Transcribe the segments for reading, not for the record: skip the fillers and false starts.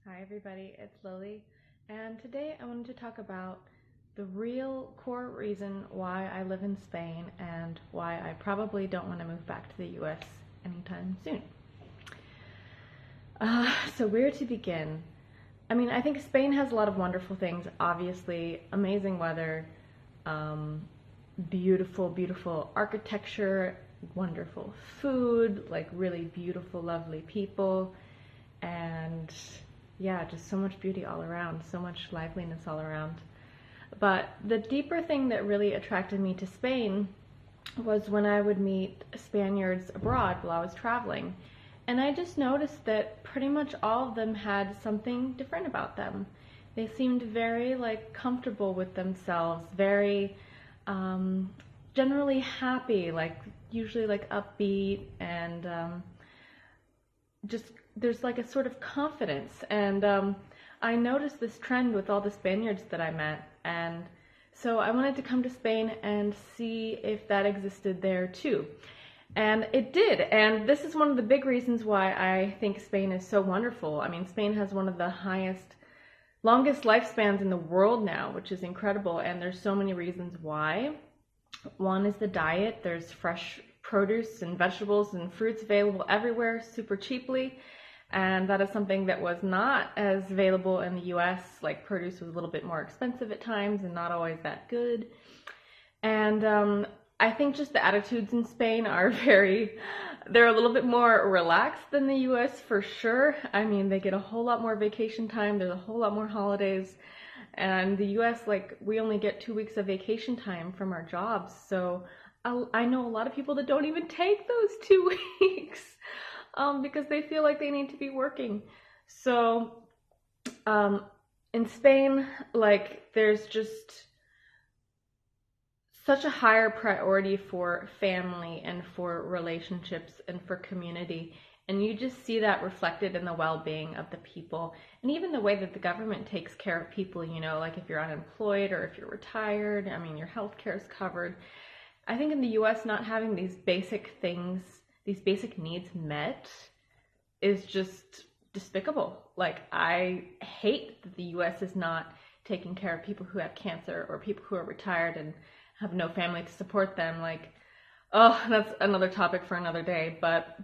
Hi everybody, it's Lily, and today I wanted to talk about the real core reason why I live in Spain and why I probably don't want to move back to the US anytime soon. So where to begin? I think Spain has a lot of wonderful things, obviously, amazing weather, um, beautiful, beautiful architecture, wonderful food, like really beautiful, lovely people, and yeah, just so much beauty all around, so much liveliness all around. But the deeper thing that really attracted me to Spain was when I would meet Spaniards abroad while I was traveling. And I just noticed that pretty much all of them had something different about them. They seemed very comfortable with themselves, very generally happy, usually upbeat and just there's like a sort of confidence. And I noticed this trend with all the Spaniards that I met, and so I wanted to come to Spain and see if that existed there too. And it did, and this is one of the big reasons why I think Spain is so wonderful. Spain has one of the longest lifespans in the world now, which is incredible, and there's so many reasons why. One is the diet. There's fresh produce and vegetables and fruits available everywhere super cheaply, and that is something that was not as available in the US. Like, produce was a little bit more expensive at times and not always that good. And I think just the attitudes in Spain are they're a little bit more relaxed than the US for sure. They get a whole lot more vacation time, there's a whole lot more holidays. And the US, we only get 2 weeks of vacation time from our jobs. So I know a lot of people that don't even take those 2 weeks because they feel like they need to be working. So in Spain, there's just such a higher priority for family and for relationships and for community. And you just see that reflected in the well-being of the people and even the way that the government takes care of people, if you're unemployed or if you're retired, your health care is covered. I think in the US, not having these basic things, these basic needs met is just despicable. I hate that the US is not taking care of people who have cancer or people who are retired and have no family to support them. That's another topic for another day, but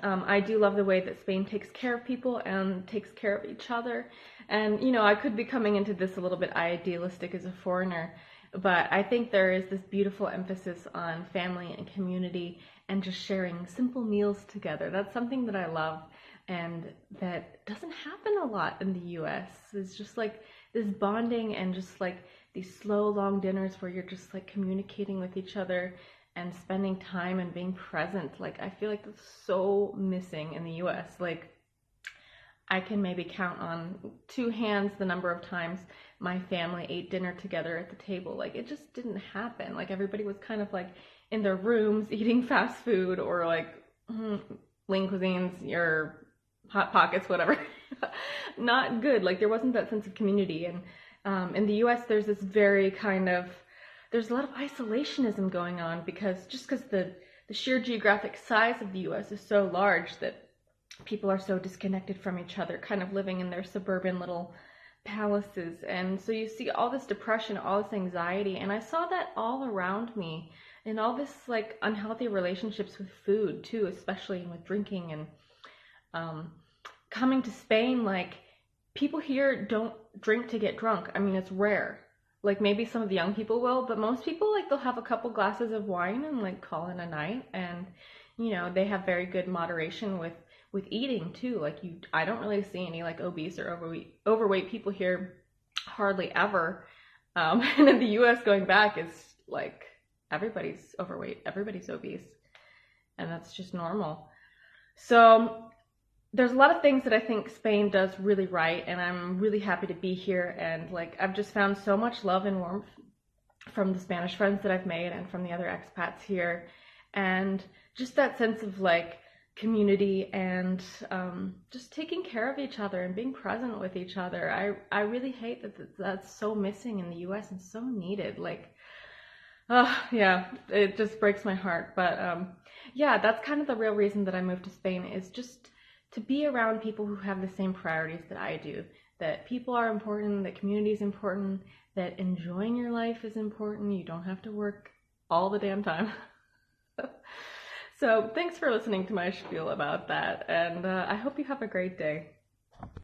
I do love the way that Spain takes care of people and takes care of each other. And, I could be coming into this a little bit idealistic as a foreigner, but I think there is this beautiful emphasis on family and community and just sharing simple meals together. That's something that I love and that doesn't happen a lot in the US. It's just this bonding and just these slow, long dinners where you're just communicating with each other and spending time and being present. I feel like that's so missing in the US. I can maybe count on two hands the number of times my family ate dinner together at the table. It just didn't happen. Everybody was kind of in their rooms eating fast food or lean cuisines or Hot Pockets, whatever. Not good. There wasn't that sense of community. And in the US, there's this there's a lot of isolationism going on because the sheer geographic size of the US is so large that people are so disconnected from each other, kind of living in their suburban little palaces. And so you see all this depression, all this anxiety, and I saw that all around me and all this unhealthy relationships with food too, especially with drinking. And coming to Spain, people here don't drink to get drunk. It's rare. Maybe some of the young people will, but most people, they'll have a couple glasses of wine and call it a night. And they have very good moderation with eating too. I don't really see any obese or overweight people here, hardly ever. And in the US, going back, is everybody's overweight, everybody's obese, and that's just normal. So there's a lot of things that I think Spain does really right, and I'm really happy to be here. And I've just found so much love and warmth from the Spanish friends that I've made and from the other expats here, and just that sense of community and just taking care of each other and being present with each other. I really hate that that's so missing in the US and so needed. Yeah, it just breaks my heart. But yeah, that's kind of the real reason that I moved to Spain, is just to be around people who have the same priorities that I do, that people are important, that community is important, that enjoying your life is important. You don't have to work all the damn time. So thanks for listening to my spiel about that, and I hope you have a great day.